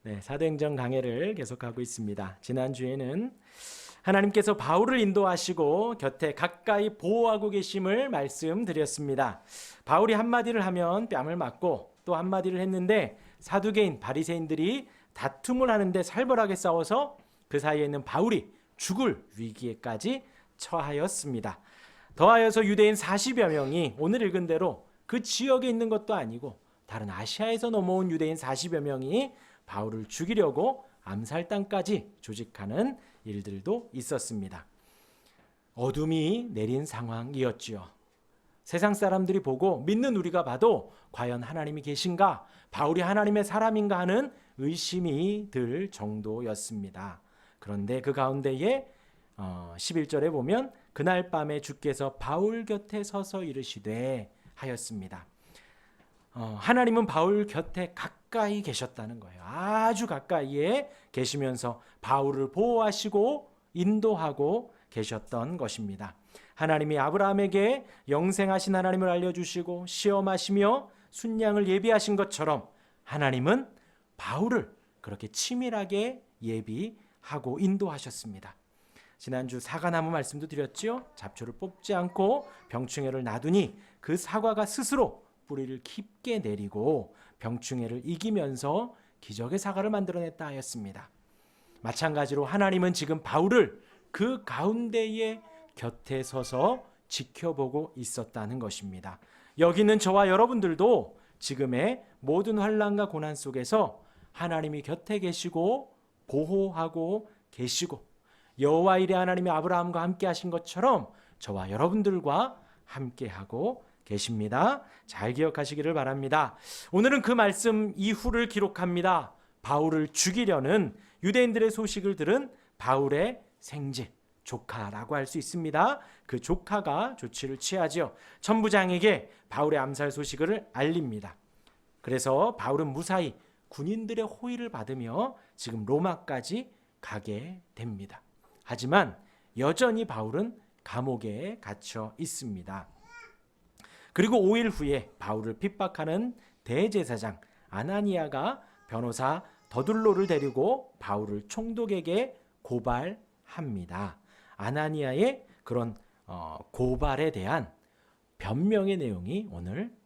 네, 사도행전 강해를 계속하고 있습니다. 지난주에는 하나님께서 바울을 인도하시고 곁에 가까이 보호하고 계심을 말씀드렸습니다. 바울이 한마디를 하면 뺨을 맞고 또 한마디를 했는데 사두개인 바리새인들이 다툼을 하는데 살벌하게 싸워서 그 사이에 있는 바울이 죽을 위기에까지 처하였습니다. 더하여서 유대인 40여 명이 오늘 읽은 대로 그 지역에 있는 것도 아니고 다른 아시아에서 넘어온 유대인 40여 명이 바울을 죽이려고 암살단까지 조직하는 일들도 있었습니다. 어둠이 내린 상황이었지요. 세상 사람들이 보고 믿는 우리가 봐도 과연 하나님이 계신가? 바울이 하나님의 사람인가 하는 의심이 들 정도였습니다. 그런데 그 가운데에 11절에 보면 그날 밤에 주께서 바울 곁에 서서 이르시되 하였습니다. 하나님은 바울 곁에 가까이 계셨다는 거예요. 아주 가까이에 계시면서 바울을 보호하시고 인도하고 계셨던 것입니다. 하나님이 아브라함에게 영생하신 하나님을 알려주시고 시험하시며 순양을 예비하신 것처럼 하나님은 바울을 그렇게 치밀하게 예비하고 인도하셨습니다. 지난주 사과나무 말씀도 드렸죠. 잡초를 뽑지 않고 병충해를 놔두니 그 사과가 스스로 뿌리를 깊게 내리고 병충해를 이기면서 기적의 사과를 만들어냈다 하였습니다. 마찬가지로 하나님은 지금 바울을 그 가운데에 곁에 서서 지켜보고 있었다는 것입니다. 여기 있는 저와 여러분들도 지금의 모든 환난과 고난 속에서 하나님이 곁에 계시고 보호하고 계시고 여호와 일의 하나님이 아브라함과 함께 하신 것처럼 저와 여러분들과 함께하고 계십니다. 잘 기억하시기를 바랍니다. 오늘은 그 말씀 이후를 기록합니다. 바울을 죽이려는 유대인들의 소식을 들은 바울의 생제, 조카라고 할 수 있습니다. 그 조카가 조치를 취하죠. 천부장에게 바울의 암살 소식을 알립니다. 그래서 바울은 무사히 군인들의 호의를 받으며 지금 로마까지 가게 됩니다. 하지만 여전히 바울은 감옥에 갇혀 있습니다. 그리고 5일 후에 바울을 핍박하는 대제사장 아나니아가 변호사 더둘로를 데리고 바울을 총독에게 고발합니다. 아나니아의 그런 고발에 대한 변명의 내용이 오늘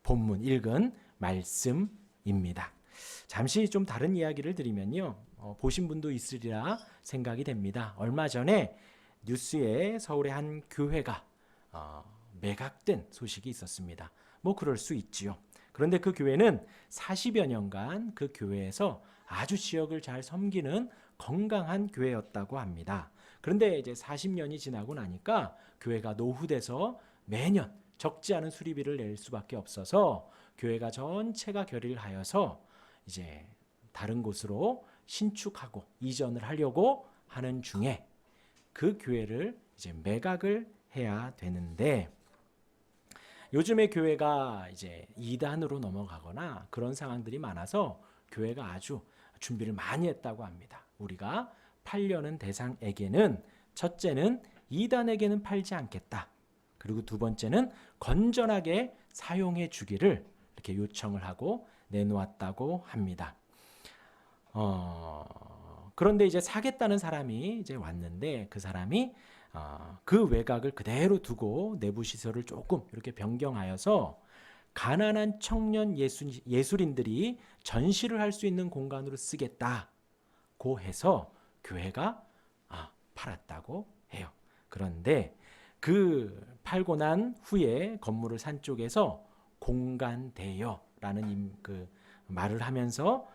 본문 읽은 말씀입니다. 잠시 좀 다른 이야기를 드리면요. 보신 분도 있으리라 생각이 됩니다. 얼마 전에 뉴스에 서울의 한 교회가 매각된 소식이 있었습니다. 뭐 그럴 수 있지요. 그런데 그 교회는 40여 년간 그 교회에서 아주 지역을 잘 섬기는 건강한 교회였다고 합니다. 그런데 이제 40년이 지나고 나니까 교회가 노후돼서 매년 적지 않은 수리비를 낼 수밖에 없어서 교회가 전체가 결의를 하여서 이제 다른 곳으로 신축하고 이전을 하려고 하는 중에 그 교회를 이제 매각을 해야 되는데 요즘의 교회가 이제 이단으로 넘어가거나 그런 상황들이 많아서 교회가 아주 준비를 많이 했다고 합니다. 우리가 팔려는 대상에게는 첫째는 이단에게는 팔지 않겠다. 그리고 두 번째는 건전하게 사용해 주기를 이렇게 요청을 하고 내놓았다고 합니다. 그런데 이제 사겠다는 사람이 이제 왔는데 그 사람이 그 외곽을 그대로 두고 내부 시설을 조금 이렇게 변경하여서 가난한 청년 예술인들이 전시를 할 수 있는 공간으로 쓰겠다고 해서 교회가 팔았다고 해요. 그런데 그 팔고 난 후에 건물을 산 쪽에서 공간 대여라는 그 말을 하면서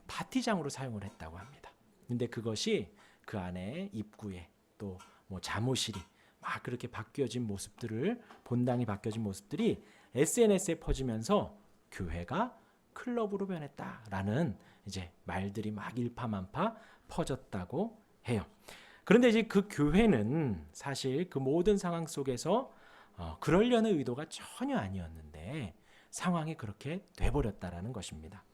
파티장으로 사용을 했다고 합니다. 근데 그것이 그 안에 입구에 또 뭐 잠옷실이 막 그렇게 바뀌어진 모습들을 본당이 바뀌어진 모습들이 SNS에 퍼지면서 교회가 클럽으로 변했다라는 이제 말들이 막 일파만파 퍼졌다고 해요. 그런데 이제 그 교회는 사실 그 모든 상황 속에서 그러려는 의도가 전혀 아니었는데 상황이 그렇게 돼버렸다라는 것입니다.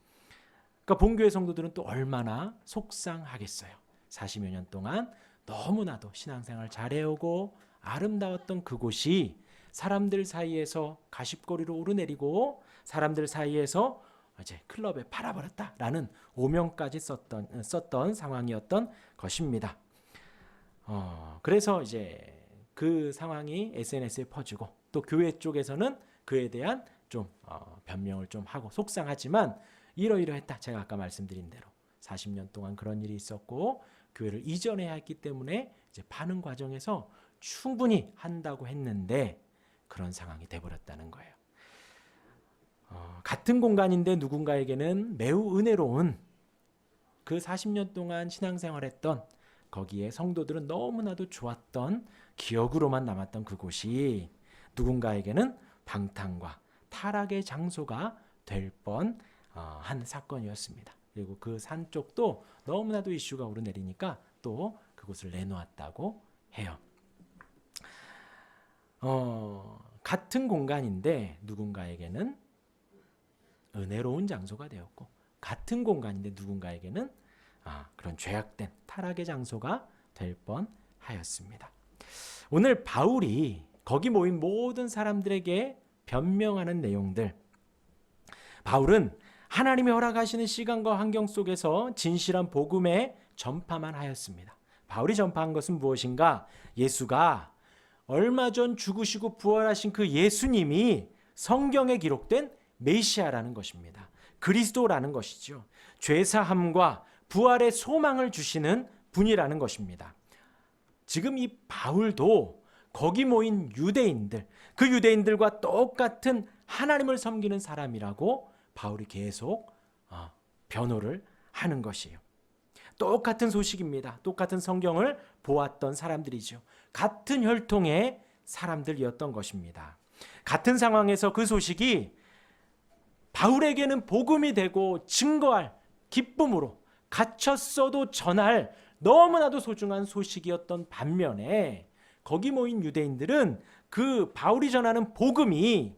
그러니까 본교회 성도들은 또 얼마나 속상하겠어요. 40여 년 동안 너무나도 신앙생활 잘해오고 아름다웠던 그곳이 사람들 사이에서 가십거리로 오르내리고 사람들 사이에서 이제 클럽에 팔아버렸다라는 오명까지 썼던 상황이었던 것입니다. 그래서 이제 그 상황이 SNS에 퍼지고 또 교회 쪽에서는 그에 대한 좀 변명을 좀 하고 속상하지만 이러이러했다. 제가 아까 말씀드린 대로 40년 동안 그런 일이 있었고 교회를 이전해야 했기 때문에 이제 파는 과정에서 충분히 한다고 했는데 그런 상황이 돼버렸다는 거예요. 같은 공간인데 누군가에게는 매우 은혜로운 그 40년 동안 신앙생활했던 거기에 성도들은 너무나도 좋았던 기억으로만 남았던 그곳이 누군가에게는 방탕과 타락의 장소가 될 뻔한 사건이었습니다. 그리고 그 산 쪽도 너무나도 이슈가 오르내리니까 또 그곳을 내놓았다고 해요. 같은 공간인데 누군가에게는 은혜로운 장소가 되었고 같은 공간인데 누군가에게는 그런 죄악된 타락의 장소가 될 뻔하였습니다. 오늘 바울이 거기 모인 모든 사람들에게 변명하는 내용들, 바울은 하나님이 허락하시는 시간과 환경 속에서 진실한 복음의 전파만 하였습니다. 바울이 전파한 것은 무엇인가? 예수가 얼마 전 죽으시고 부활하신 그 예수님이 성경에 기록된 메시아라는 것입니다. 그리스도라는 것이죠. 죄사함과 부활의 소망을 주시는 분이라는 것입니다. 지금 이 바울도 거기 모인 유대인들, 그 유대인들과 똑같은 하나님을 섬기는 사람이라고 바울이 계속 변호를 하는 것이에요. 똑같은 소식입니다. 똑같은 성경을 보았던 사람들이죠. 같은 혈통의 사람들이었던 것입니다. 같은 상황에서 그 소식이 바울에게는 복음이 되고 증거할 기쁨으로 갇혔어도 전할 너무나도 소중한 소식이었던 반면에 거기 모인 유대인들은 그 바울이 전하는 복음이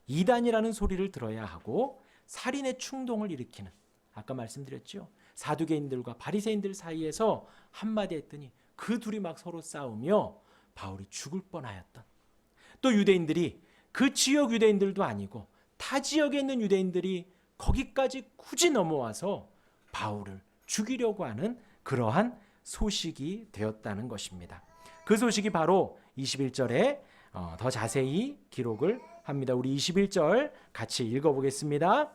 이단이라는 소리를 들어야 하고 살인의 충동을 일으키는, 아까 말씀드렸죠. 사두개인들과 바리새인들 사이에서 한마디 했더니 그 둘이 막 서로 싸우며 바울이 죽을 뻔하였던, 또 유대인들이 그 지역 유대인들도 아니고 타 지역에 있는 유대인들이 거기까지 굳이 넘어와서 바울을 죽이려고 하는 그러한 소식이 되었다는 것입니다. 그 소식이 바로 21절에 더 자세히 기록을 합니다. 우리 21절 같이 읽어보겠습니다.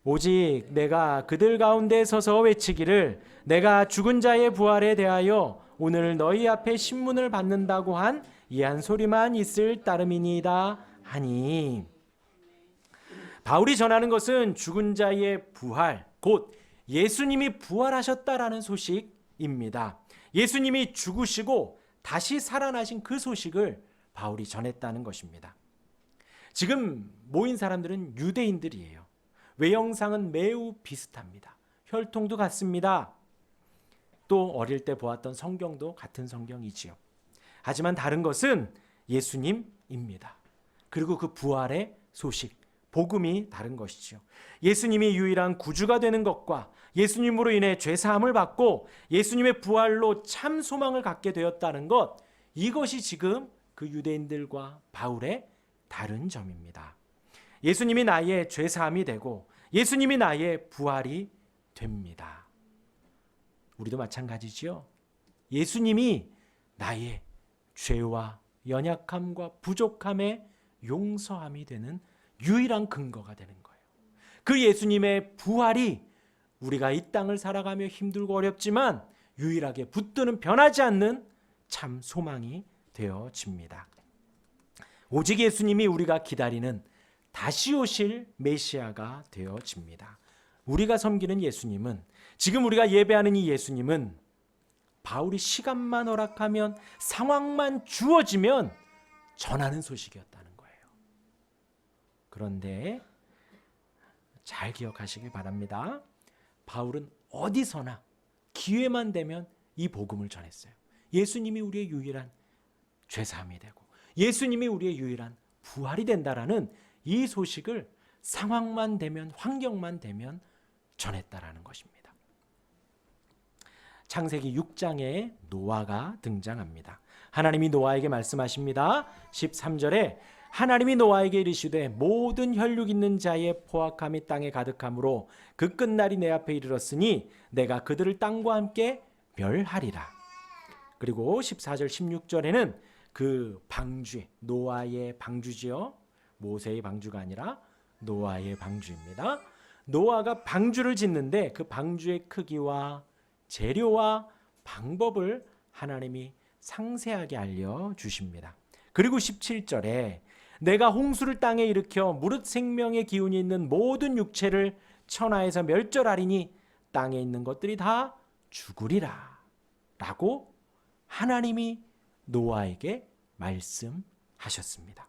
오직 내가 그들 가운데 서서 외치기를 내가 죽은 자의 부활에 대하여 오늘 너희 앞에 신문을 받는다고 한 이 한 소리만 있을 따름이니이다 하니, 바울이 전하는 것은 죽은 자의 부활, 곧 예수님이 부활하셨다라는 소식입니다. 예수님이 죽으시고 다시 살아나신 그 소식을 바울이 전했다는 것입니다. 지금 모인 사람들은 유대인들이에요. 외형상은 매우 비슷합니다. 혈통도 같습니다. 또 어릴 때 보았던 성경도 같은 성경이지요. 하지만 다른 것은 예수님입니다. 그리고 그 부활의 소식, 복음이 다른 것이죠. 예수님이 유일한 구주가 되는 것과 예수님으로 인해 죄사함을 받고 예수님의 부활로 참 소망을 갖게 되었다는 것, 이것이 지금 그 유대인들과 바울의 다른 점입니다. 예수님이 나의 죄사함이 되고 예수님이 나의 부활이 됩니다. 우리도 마찬가지지요. 예수님이 나의 죄와 연약함과 부족함의 용서함이 되는 유일한 근거가 되는 거예요. 그 예수님의 부활이 우리가 이 땅을 살아가며 힘들고 어렵지만 유일하게 붙드는, 변하지 않는 참 소망이 되어집니다. 오직 예수님이 우리가 기다리는 다시 오실 메시아가 되어집니다. 우리가 섬기는 예수님은, 지금 우리가 예배하는 이 예수님은 바울이 시간만 허락하면, 상황만 주어지면 전하는 소식이었다는 거예요. 그런데 잘 기억하시길 바랍니다. 바울은 어디서나 기회만 되면 이 복음을 전했어요. 예수님이 우리의 유일한 죄사함이 되고 예수님이 우리의 유일한 부활이 된다라는 이 소식을 상황만 되면, 환경만 되면 전했다라는 것입니다. 창세기 6장에 노아가 등장합니다. 하나님이 노아에게 말씀하십니다. 13절에 하나님이 노아에게 이르시되 모든 혈육 있는 자의 포악함이 땅에 가득함으로 그 끝날이 내 앞에 이르렀으니 내가 그들을 땅과 함께 멸하리라. 그리고 14절 16절에는 그 방주, 노아의 방주지요. 모세의 방주가 아니라 노아의 방주입니다. 노아가 방주를 짓는데 그 방주의 크기와 재료와 방법을 하나님이 상세하게 알려주십니다. 그리고 17절에 내가 홍수를 땅에 일으켜 무릇 생명의 기운이 있는 모든 육체를 천하에서 멸절하리니 땅에 있는 것들이 다 죽으리라 라고 하나님이 노아에게 말씀하셨습니다.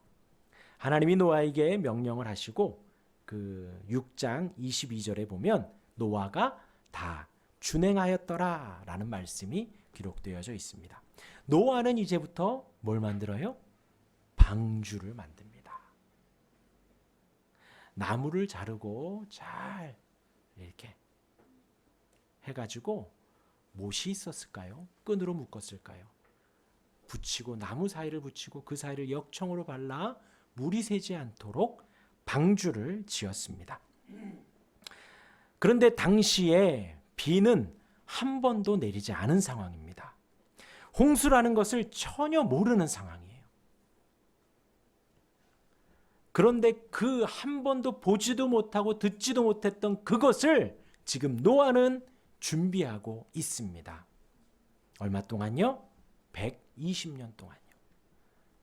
하나님이 노아에게 명령을 하시고 그 6장 22절에 보면 노아가 다 준행하였더라 라는 말씀이 기록되어져 있습니다. 노아는 이제부터 뭘 만들어요? 방주를 만듭니다. 나무를 자르고 잘 이렇게 해가지고 못이 있었을까요? 끈으로 묶었을까요? 붙이고 나무 사이를 붙이고 그 사이를 역청으로 발라 물이 새지 않도록 방주를 지었습니다. 그런데 당시에 비는 한 번도 내리지 않은 상황입니다. 홍수라는 것을 전혀 모르는 상황이에요. 그런데 그 한 번도 보지도 못하고 듣지도 못했던 그것을 지금 노아는 준비하고 있습니다. 얼마 동안요? 120년 동안요.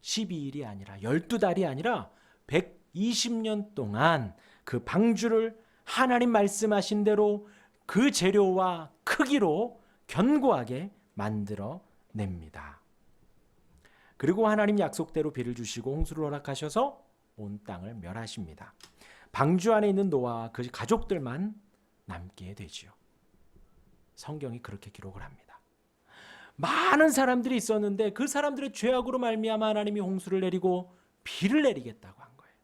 12일이 아니라 12달이 아니라 120년 동안 그 방주를 하나님 말씀하신 대로 그 재료와 크기로 견고하게 만들어 냅니다. 그리고 하나님 약속대로 비를 주시고 홍수를 허락하셔서 온 땅을 멸하십니다. 방주 안에 있는 노아와 그 가족들만 남게 되지요. 성경이 그렇게 기록을 합니다. 많은 사람들이 있었는데 그 사람들의 죄악으로 말미암아 하나님이 홍수를 내리고 비를 내리겠다고 한 거예요.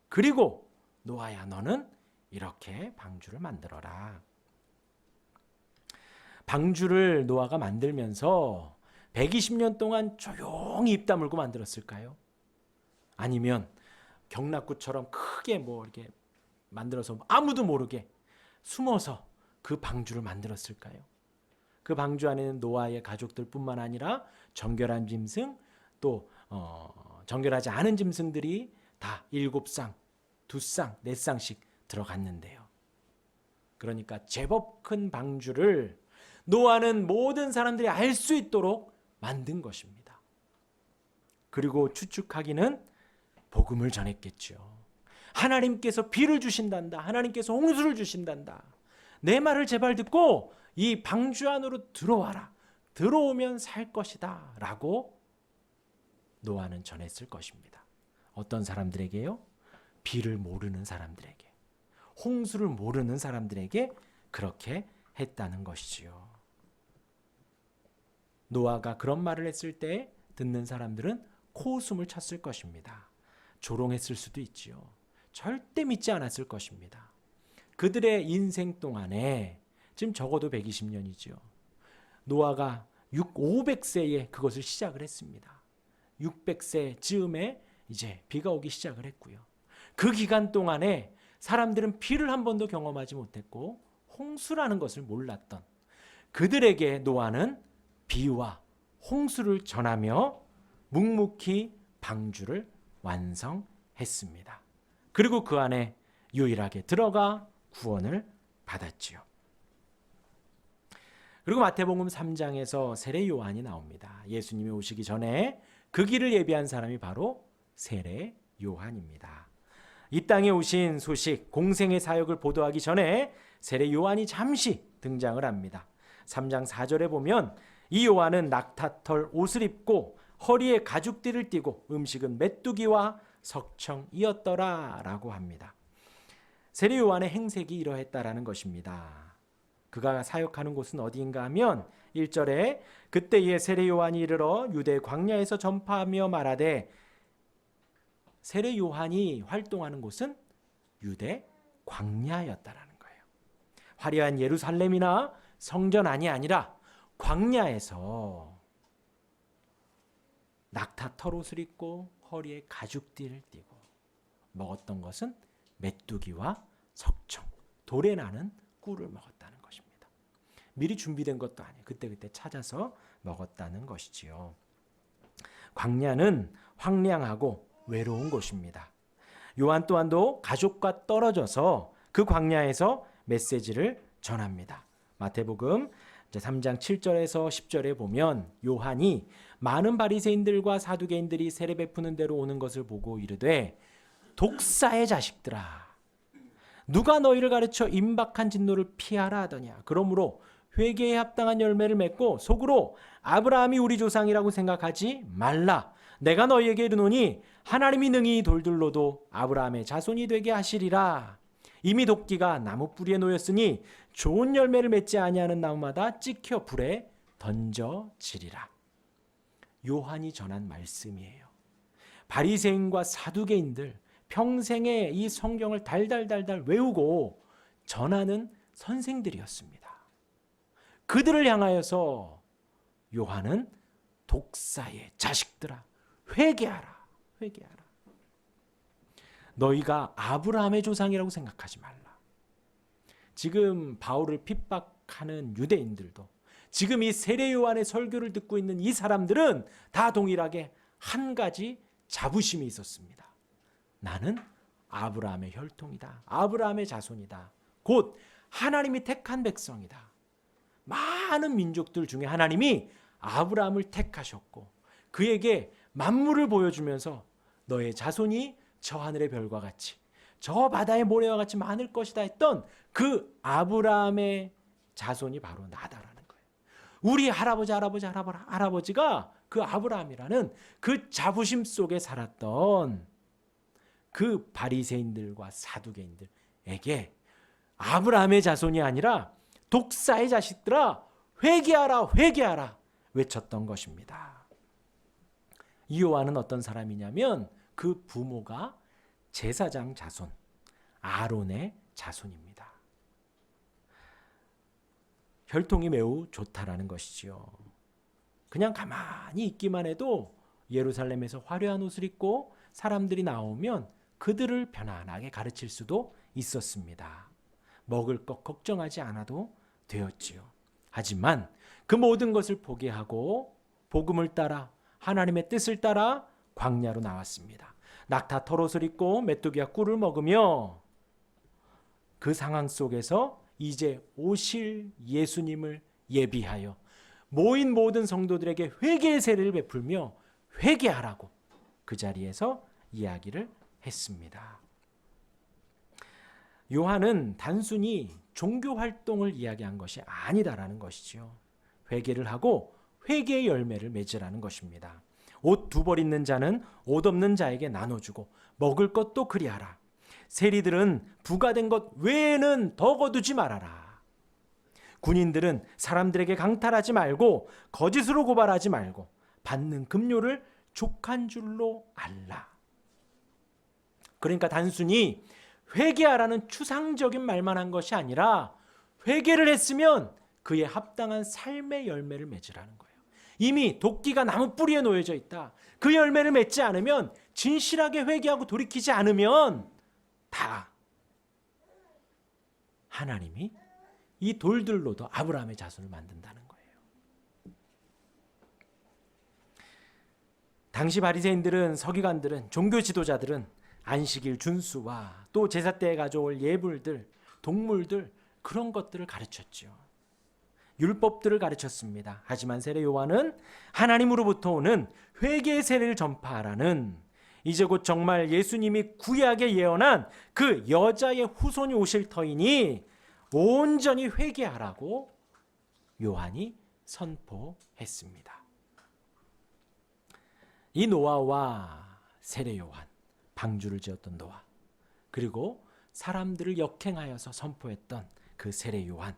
그리고 노아야 너는 이렇게 방주를 만들어라. 방주를 노아가 만들면서 120년 동안 조용히 입 다물고 만들었을까요? 아니면 경락구처럼 크게 뭐 이렇게 만들어서 아무도 모르게 숨어서 그 방주를 만들었을까요? 그 방주 안에는 노아의 가족들뿐만 아니라 정결한 짐승 또 정결하지 않은 짐승들이 다 7쌍, 2쌍, 4쌍씩 들어갔는데요. 그러니까 제법 큰 방주를 노아는 모든 사람들이 알 수 있도록 만든 것입니다. 그리고 추측하기는 복음을 전했겠죠. 하나님께서 비를 주신단다. 하나님께서 홍수를 주신단다. 내 말을 제발 듣고 이 방주 안으로 들어와라. 들어오면 살 것이다. 라고 노아는 전했을 것입니다. 어떤 사람들에게요? 비를 모르는 사람들에게, 홍수를 모르는 사람들에게 그렇게 했다는 것이지요. 노아가 그런 말을 했을 때 듣는 사람들은 코웃음을 쳤을 것입니다. 조롱했을 수도 있지요. 절대 믿지 않았을 것입니다. 그들의 인생 동안에 지금 적어도 120년이죠. 노아가 500세에 그것을 시작을 했습니다. 600세 즈음에 이제 비가 오기 시작을 했고요. 그 기간 동안에 사람들은 비를 한 번도 경험하지 못했고 홍수라는 것을 몰랐던 그들에게 노아는 비와 홍수를 전하며 묵묵히 방주를 완성했습니다. 그리고 그 안에 유일하게 들어가 구원을 받았지요. 그리고 마태복음 3장에서 세례 요한이 나옵니다. 예수님이 오시기 전에 그 길을 예비한 사람이 바로 세례 요한입니다. 이 땅에 오신 소식, 공생의 사역을 보도하기 전에 세례 요한이 잠시 등장을 합니다. 3장 4절에 보면 이 요한은 낙타털 옷을 입고 허리에 가죽띠를 띠고 음식은 메뚜기와 석청이었더라 라고 합니다. 세례 요한의 행색이 이러했다라는 것입니다. 그가 사역하는 곳은 어디인가 하면 1절에 그때에 세례 요한이 이르러 유대 광야에서 전파하며 말하되, 세례 요한이 활동하는 곳은 유대 광야였다라는 거예요. 화려한 예루살렘이나 성전안이 아니라 광야에서 낙타 털옷을 입고 허리에 가죽띠를 띠고 먹었던 것은 메뚜기와 석청, 돌에 나는 꿀을 먹었다는 것입니다. 미리 준비된 것도 아니에요. 그때그때 찾아서 먹었다는 것이지요. 광야는 황량하고 외로운 곳입니다. 요한 또한도 가족과 떨어져서 그 광야에서 메시지를 전합니다. 마태복음 3장 7절에서 10절에 보면 요한이 많은 바리새인들과 사두개인들이 세례 베푸는 데로 오는 것을 보고 이르되 독사의 자식들아, 누가 너희를 가르쳐 임박한 진노를 피하라 하더냐. 그러므로 회개에 합당한 열매를 맺고 속으로 아브라함이 우리 조상이라고 생각하지 말라. 내가 너희에게 이르노니 하나님이 능히 돌들로도 아브라함의 자손이 되게 하시리라. 이미 도끼가 나무 뿌리에 놓였으니 좋은 열매를 맺지 아니하는 나무마다 찍혀 불에 던져지리라. 요한이 전한 말씀이에요. 바리새인과 사두개인들 평생에 이 성경을 달달달달 외우고 전하는 선생들이었습니다. 그들을 향하여서 요한은 독사의 자식들아, 회개하라, 회개하라. 너희가 아브라함의 조상이라고 생각하지 말라. 지금 바울을 핍박하는 유대인들도, 지금 이 세례 요한의 설교를 듣고 있는 이 사람들은 다 동일하게 한 가지 자부심이 있었습니다. 나는 아브라함의 혈통이다. 아브라함의 자손이다. 곧 하나님이 택한 백성이다. 많은 민족들 중에 하나님이 아브라함을 택하셨고 그에게 만물을 보여주면서 너의 자손이 저 하늘의 별과 같이 저 바다의 모래와 같이 많을 것이다 했던 그 아브라함의 자손이 바로 나다라는 거예요. 우리 할아버지가 그 아브라함이라는 그 자부심 속에 살았던 그 바리새인들과 사두개인들에게 아브라함의 자손이 아니라 독사의 자식들아, 회개하라, 회개하라 외쳤던 것입니다. 이 요한은 어떤 사람이냐면 그 부모가 제사장 자손, 아론의 자손입니다. 혈통이 매우 좋다라는 것이지요. 그냥 가만히 있기만 해도 예루살렘에서 화려한 옷을 입고 사람들이 나오면 그들을 편안하게 가르칠 수도 있었습니다. 먹을 것 걱정하지 않아도 되었지요. 하지만 그 모든 것을 포기하고 복음을 따라 하나님의 뜻을 따라 광야로 나왔습니다. 낙타 털옷을 입고 메뚜기와 꿀을 먹으며 그 상황 속에서 이제 오실 예수님을 예비하여 모인 모든 성도들에게 회개의 세례를 베풀며 회개하라고 그 자리에서 이야기를 했습니다. 요한은 단순히 종교 활동을 이야기한 것이 아니다라는 것이죠. 회개를 하고 회개의 열매를 맺으라는 것입니다. 옷 2벌 있는 자는 옷 없는 자에게 나눠주고 먹을 것도 그리하라. 세리들은 부과된 것 외에는 더 거두지 말아라. 군인들은 사람들에게 강탈하지 말고 거짓으로 고발하지 말고 받는 급료를 족한 줄로 알라. 그러니까 단순히 회개하라는 추상적인 말만 한 것이 아니라 회개를 했으면 그에 합당한 삶의 열매를 맺으라는 거예요. 이미 도끼가 나무 뿌리에 놓여져 있다. 그 열매를 맺지 않으면, 진실하게 회개하고 돌이키지 않으면 다 하나님이 이 돌들로도 아브라함의 자손을 만든다는 거예요. 당시 바리새인들은, 서기관들은, 종교 지도자들은 안식일 준수와 또 제사 때에 가져올 예물들, 동물들, 그런 것들을 가르쳤죠. 율법들을 가르쳤습니다. 하지만 세례 요한은 하나님으로부터 오는 회개의 세례를 전파하라는, 이제 곧 정말 예수님이 구약에 예언한 그 여자의 후손이 오실 터이니 온전히 회개하라고 요한이 선포했습니다. 이 노아와 세례 요한, 방주를 지었던 노아, 그리고 사람들을 역행하여서 선포했던 그 세례 요한,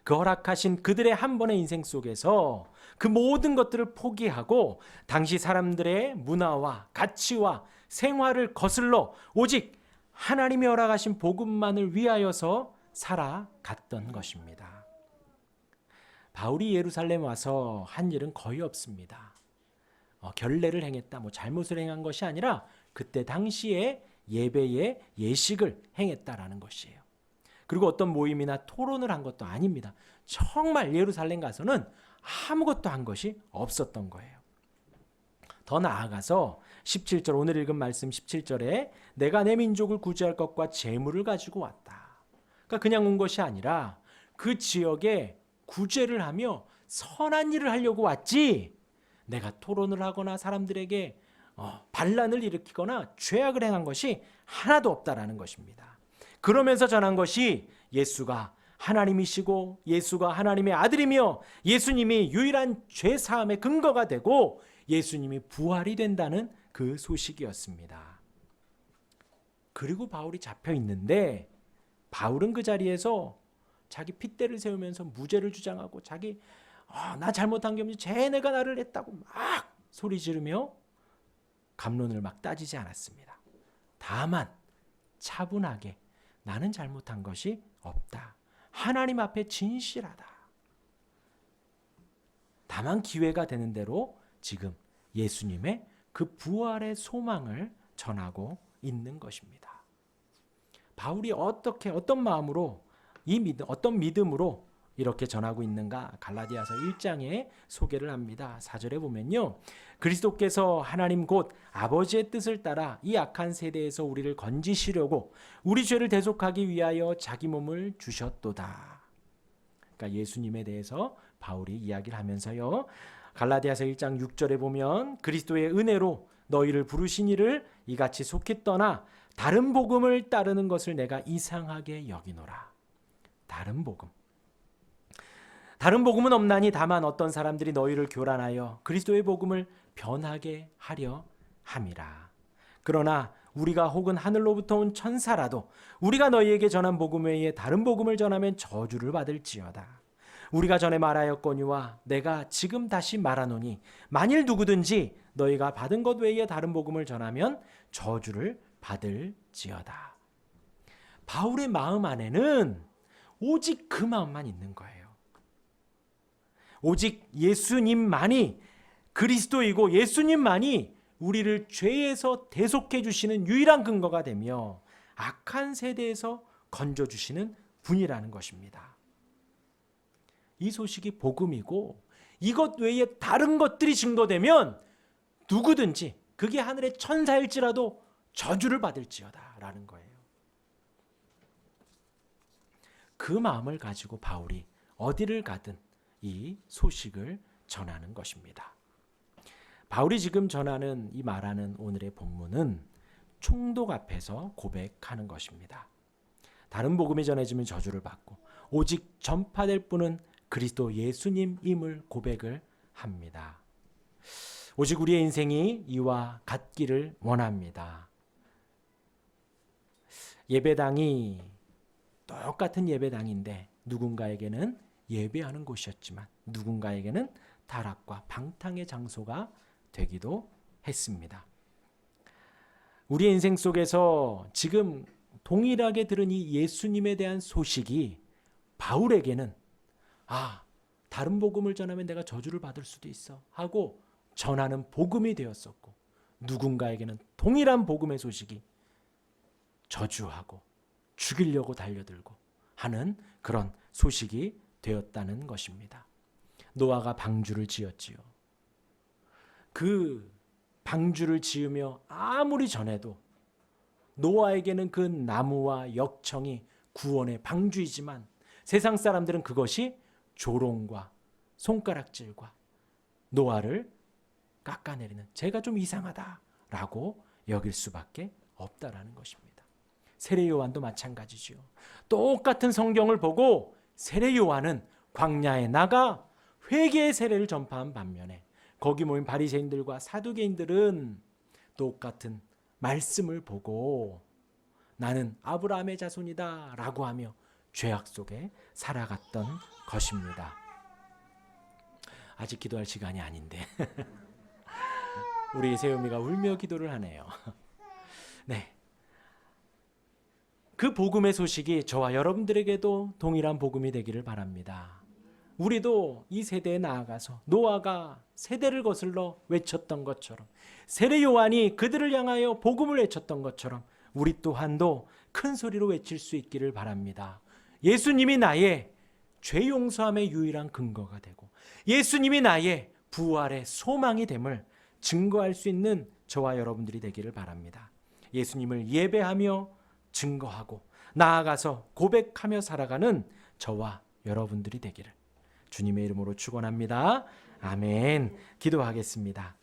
그 허락하신 그들의 한 번의 인생 속에서 그 모든 것들을 포기하고 당시 사람들의 문화와 가치와 생활을 거슬러 오직 하나님이 허락하신 복음만을 위하여서 살아갔던 것입니다. 바울이 예루살렘 와서 한 일은 거의 없습니다. 결례를 행했다, 뭐 잘못을 행한 것이 아니라 그때 당시에 예배의 예식을 행했다라는 것이에요. 그리고 어떤 모임이나 토론을 한 것도 아닙니다. 정말 예루살렘 가서는 아무것도 한 것이 없었던 거예요. 더 나아가서 17절, 오늘 읽은 말씀 17절에 내가 내 민족을 구제할 것과 재물을 가지고 왔다. 그러니까 그냥 온 것이 아니라 그 지역에 구제를 하며 선한 일을 하려고 왔지, 내가 토론을 하거나 사람들에게 반란을 일으키거나 죄악을 행한 것이 하나도 없다라는 것입니다. 그러면서 전한 것이 예수가 하나님이시고 예수가 하나님의 아들이며 예수님이 유일한 죄 사함의 근거가 되고 예수님이 부활이 된다는 그 소식이었습니다. 그리고 바울이 잡혀 있는데 바울은 그 자리에서 자기 핏대를 세우면서 무죄를 주장하고 자기 나 잘못한 게 없니, 쟤네가 나를 했다고 막 소리 지르며 갑론을 막 따지지 않았습니다. 다만 차분하게 나는 잘못한 것이 없다, 하나님 앞에 진실하다. 다만 기회가 되는 대로 지금 예수님의 그 부활의 소망을 전하고 있는 것입니다. 바울이 어떤 마음으로 어떤 믿음으로 이렇게 전하고 있는가, 갈라디아서 1장에 소개를 합니다. 4절에 보면요, 그리스도께서 하나님 곧 아버지의 뜻을 따라 이 악한 세대에서 우리를 건지시려고 우리 죄를 대속하기 위하여 자기 몸을 주셨도다. 그러니까 예수님에 대해서 바울이 이야기를 하면서요, 갈라디아서 1장 6절에 보면 그리스도의 은혜로 너희를 부르신 이를 이같이 속히 떠나 다른 복음을 따르는 것을 내가 이상하게 여기노라. 다른 복음은 없나니 다만 어떤 사람들이 너희를 교란하여 그리스도의 복음을 변하게 하려 함이라. 그러나 우리가 혹은 하늘로부터 온 천사라도 우리가 너희에게 전한 복음 외에 다른 복음을 전하면 저주를 받을지어다. 우리가 전에 말하였거니와 내가 지금 다시 말하노니 만일 누구든지 너희가 받은 것 외에 다른 복음을 전하면 저주를 받을지어다. 바울의 마음 안에는 오직 그 마음만 있는 거예요. 오직 예수님만이 그리스도이고 예수님만이 우리를 죄에서 대속해 주시는 유일한 근거가 되며 악한 세대에서 건져주시는 분이라는 것입니다. 이 소식이 복음이고 이것 외에 다른 것들이 증거되면 누구든지 그게 하늘의 천사일지라도 저주를 받을지어다 라는 거예요. 그 마음을 가지고 바울이 어디를 가든 이 소식을 전하는 것입니다. 바울이 지금 전하는 이 말하는 오늘의 본문은 총독 앞에서 고백하는 것입니다. 다른 복음이 전해지면 저주를 받고 오직 전파될 분은 그리스도 예수님임을 고백을 합니다. 오직 우리의 인생이 이와 같기를 원합니다. 예배당이 똑같은 예배당인데 누군가에게는 예배하는 곳이었지만 누군가에게는 타락과 방탕의 장소가 되기도 했습니다. 우리의 인생 속에서 지금 동일하게 들은 이 예수님에 대한 소식이 바울에게는 다른 복음을 전하면 내가 저주를 받을 수도 있어 하고 전하는 복음이 되었었고, 누군가에게는 동일한 복음의 소식이 저주하고 죽이려고 달려들고 하는 그런 소식이 되었다는 것입니다. 노아가 방주를 지었지요. 그 방주를 지으며 아무리 전해도 노아에게는 그 나무와 역청이 구원의 방주이지만 세상 사람들은 그것이 조롱과 손가락질과 노아를 깎아내리는, 제가 좀 이상하다라고 여길 수밖에 없다라는 것입니다. 세례 요한도 마찬가지죠. 똑같은 성경을 보고 세례 요한은 광야에 나가 회개의 세례를 전파한 반면에 거기 모인 바리새인들과 사두개인들은 똑같은 말씀을 보고 나는 아브라함의 자손이다 라고 하며 죄악 속에 살아갔던 것입니다. 아직 기도할 시간이 아닌데 우리 세우미가 울며 기도를 하네요. 네, 그 복음의 소식이 저와 여러분들에게도 동일한 복음이 되기를 바랍니다. 우리도 이 세대에 나아가서 노아가 세대를 거슬러 외쳤던 것처럼, 세례 요한이 그들을 향하여 복음을 외쳤던 것처럼 우리 또한도 큰 소리로 외칠 수 있기를 바랍니다. 예수님이 나의 죄 용서함의 유일한 근거가 되고 예수님이 나의 부활의 소망이 됨을 증거할 수 있는 저와 여러분들이 되기를 바랍니다. 예수님을 예배하며 증거하고 나아가서 고백하며 살아가는 저와 여러분들이 되기를 주님의 이름으로 축원합니다. 아멘. 기도하겠습니다.